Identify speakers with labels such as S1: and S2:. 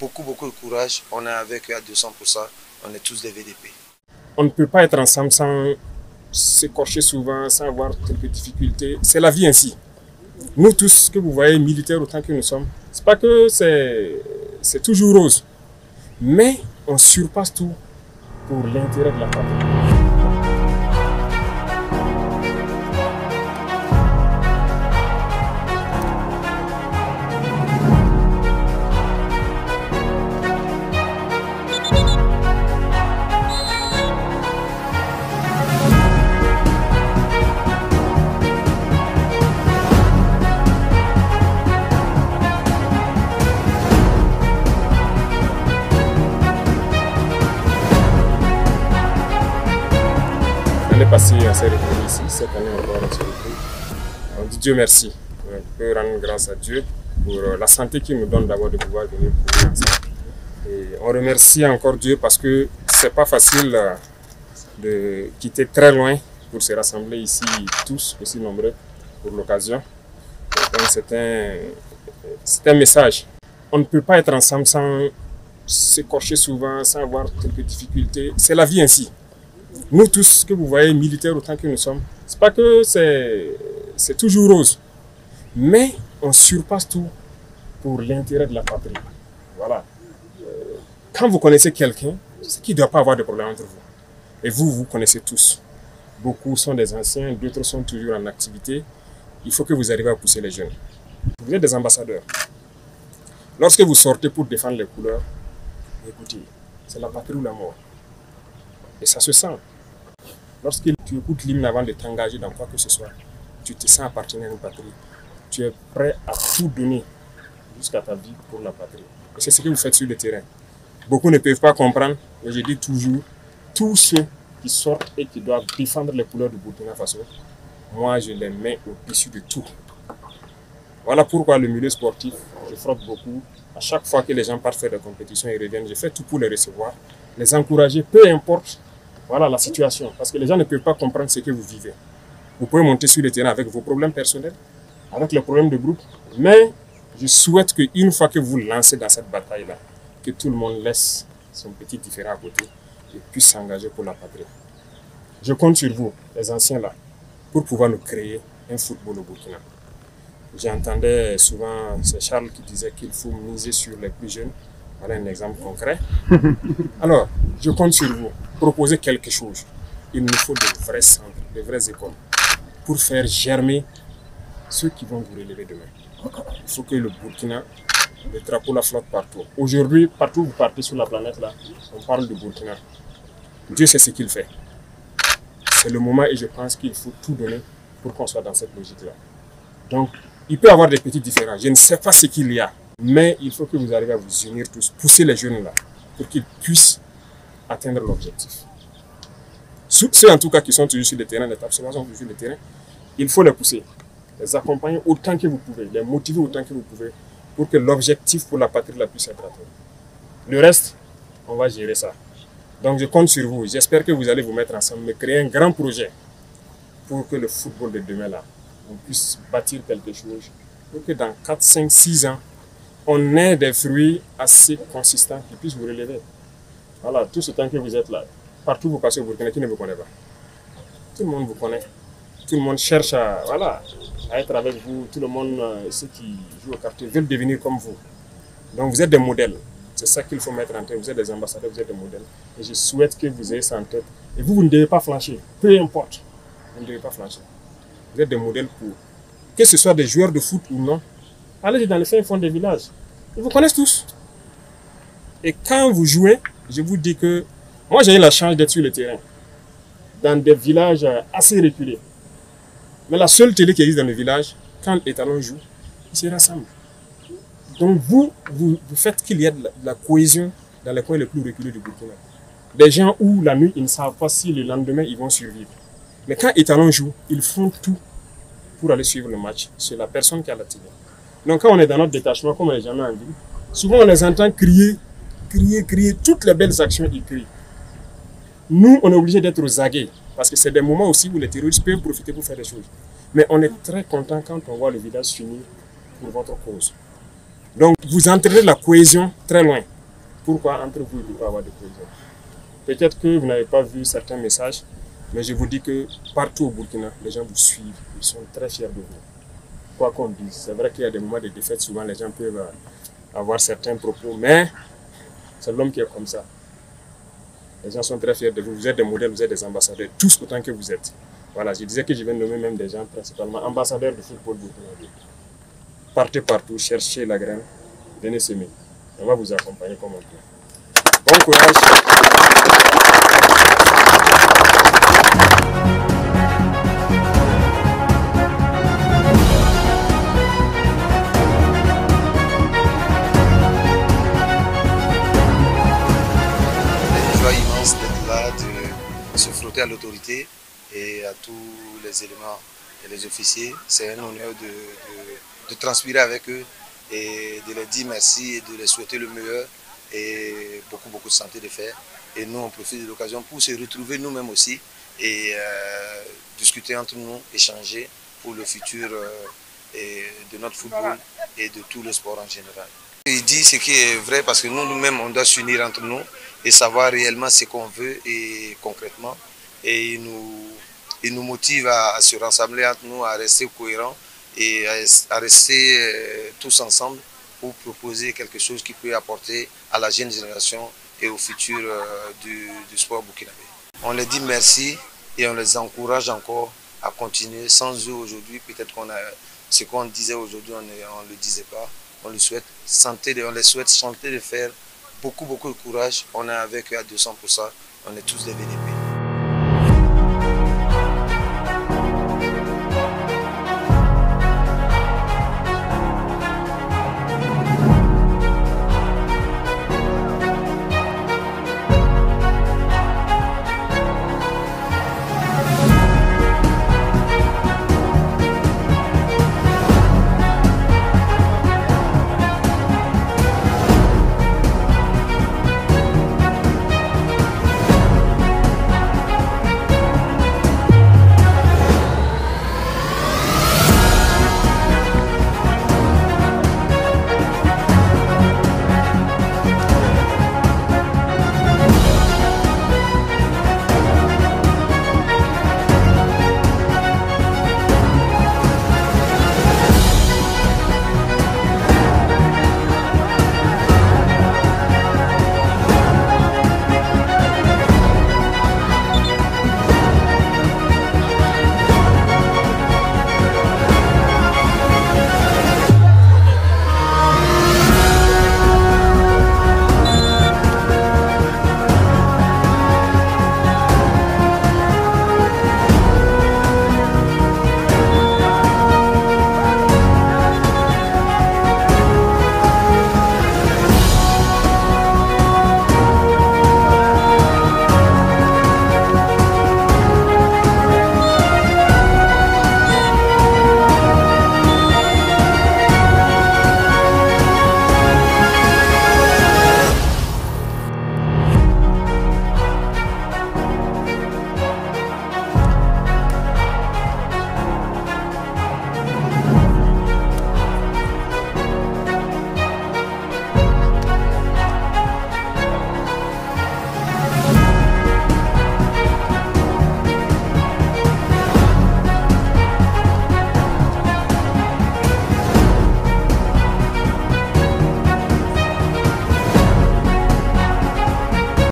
S1: beaucoup de courage. On est avec eux à 200%. On est tous des VDP.
S2: On ne peut pas être ensemble sans s'écorcher souvent, sans avoir quelques difficultés. C'est la vie ainsi. Nous tous, que vous voyez, militaires autant que nous sommes, c'est pas que c'est toujours rose. Mais on surpasse tout pour l'intérêt de la patrie. L'année passée, on s'est retrouvés ici, cette année encore, on s'est retrouvés. On dit Dieu merci. On peut rendre grâce à Dieu pour la santé qu'il nous donne d'abord de pouvoir venir courir ensemble. Et on remercie encore Dieu parce que c'est pas facile de quitter très loin pour se rassembler ici tous aussi nombreux pour l'occasion. Donc c'est un message. On ne peut pas être ensemble sans s'écorcher souvent, sans avoir quelques difficultés. C'est la vie ainsi. Nous tous, que vous voyez, militaires autant que nous sommes, c'est pas que c'est toujours rose, mais on surpasse tout pour l'intérêt de la patrie. Voilà. Quand vous connaissez quelqu'un, c'est qu'il ne doit pas avoir de problème entre vous. Et vous connaissez tous. Beaucoup sont des anciens, d'autres sont toujours en activité. Il faut que vous arriviez à pousser les jeunes. Vous êtes des ambassadeurs. Lorsque vous sortez pour défendre les couleurs, écoutez, c'est la patrie ou la mort. Et ça se sent. Lorsque tu écoutes l'hymne avant de t'engager dans quoi que ce soit, tu te sens appartenir à une patrie. Tu es prêt à tout donner jusqu'à ta vie pour la patrie. Et c'est ce que vous faites sur le terrain. Beaucoup ne peuvent pas comprendre, mais je dis toujours, tous ceux qui sortent et qui doivent défendre les couleurs du Burkina Faso, moi je les mets au-dessus de tout. Voilà pourquoi le milieu sportif, je frotte beaucoup. À chaque fois que les gens partent faire des compétitions et reviennent, je fais tout pour les recevoir, les encourager, peu importe voilà, la situation. Parce que les gens ne peuvent pas comprendre ce que vous vivez. Vous pouvez monter sur le terrain avec vos problèmes personnels, avec les problèmes de groupe, mais je souhaite qu'une fois que vous lancez dans cette bataille-là, que tout le monde laisse son petit différend à côté et puisse s'engager pour la patrie. Je compte sur vous, les anciens là, pour pouvoir nous créer un football au Burkina. J'entendais souvent, c'est Charles qui disait qu'il faut miser sur les plus jeunes. Voilà un exemple concret. Alors, je compte sur vous, proposer quelque chose. Il nous faut de vrais centres, de vraies écoles, pour faire germer ceux qui vont vous relever demain. Il faut que le Burkina, le drapeau la flotte partout. Aujourd'hui, partout où vous partez sur la planète, là, on parle de Burkina. Dieu sait ce qu'il fait. C'est le moment et je pense qu'il faut tout donner pour qu'on soit dans cette logique-là. Donc, il peut y avoir des petits différends. Je ne sais pas ce qu'il y a, mais il faut que vous arriviez à vous unir tous, pousser les jeunes là, pour qu'ils puissent atteindre l'objectif. Ceux en tout cas qui sont toujours sur le terrain, les tabseurs sont toujours sur le terrain, il faut les pousser, les accompagner autant que vous pouvez, les motiver autant que vous pouvez, pour que l'objectif pour la patrie la puisse être atteint. Le reste, on va gérer ça. Donc je compte sur vous. J'espère que vous allez vous mettre ensemble, me créer un grand projet pour que le football de demain là, on puisse bâtir quelque chose, pour que dans 4, 5, 6 ans, on ait des fruits assez consistants qui puissent vous relever. Voilà, tout ce temps que vous êtes là, partout où vous passez au Burkina, qui ne vous connaît pas. Tout le monde vous connaît. Tout le monde cherche à être avec vous. Tout le monde, ceux qui jouent au quartier, veulent devenir comme vous. Donc vous êtes des modèles. C'est ça qu'il faut mettre en tête. Vous êtes des ambassadeurs, vous êtes des modèles. Et je souhaite que vous ayez ça en tête. Et vous ne devez pas flancher. Peu importe. Vous ne devez pas flancher. Vous êtes des modèles pour... Que ce soit des joueurs de foot ou non, allez dans les fins fonds des villages. Ils vous connaissent tous. Et quand vous jouez, je vous dis que... Moi, j'ai eu la chance d'être sur le terrain. Dans des villages assez reculés. Mais la seule télé qui existe dans le village, quand les talons jouent, ils se rassemblent. Donc vous faites qu'il y ait de la cohésion dans les coins les plus reculés du Burkina. Des gens où la nuit, ils ne savent pas si le lendemain, ils vont survivre. Mais quand les talons jouent, ils font tout pour aller suivre le match. C'est la personne qui a la télé. Donc quand on est dans notre détachement, comme on n'est jamais en ville, souvent on les entend crier, toutes les belles actions, ils crient. Nous, on est obligé d'être aux aguets, parce que c'est des moments aussi où les terroristes peuvent profiter pour faire des choses. Mais on est très content quand on voit le village s'unir pour votre cause. Donc, vous entraînez la cohésion très loin. Pourquoi entre vous il ne peut pas avoir de cohésion? Peut-être que vous n'avez pas vu certains messages, mais je vous dis que partout au Burkina, les gens vous suivent, ils sont très fiers de vous. Quoi qu'on dise, c'est vrai qu'il y a des moments de défaite, souvent les gens peuvent avoir certains propos, mais c'est l'homme qui est comme ça. Les gens sont très fiers de vous, vous êtes des modèles, vous êtes des ambassadeurs, tous autant que vous êtes. Voilà, je disais que je vais nommer même des gens principalement ambassadeurs du football burkinabé. Partez partout, cherchez la graine, venez semer. On va vous accompagner comme on peut. Bon courage.
S1: Immense d'être là, de se frotter à l'autorité et à tous les éléments et les officiers. C'est un honneur de transpirer avec eux et de leur dire merci et de leur souhaiter le meilleur et beaucoup de santé de fer. Et nous, on profite de l'occasion pour se retrouver nous-mêmes aussi et discuter entre nous, échanger pour le futur de notre football et de tout le sport en général. Il dit ce qui est vrai parce que nous-mêmes, on doit s'unir entre nous et savoir réellement ce qu'on veut et concrètement. Et il nous motive à se rassembler entre nous, à rester cohérents et à rester tous ensemble pour proposer quelque chose qui peut apporter à la jeune génération et au futur du sport burkinabé. On leur dit merci et on les encourage encore à continuer. Sans eux aujourd'hui, peut-être qu'on a ce qu'on disait aujourd'hui, on ne le disait pas. On les souhaite santé de faire beaucoup de courage. On est avec eux à 200%. On est tous des bénévoles.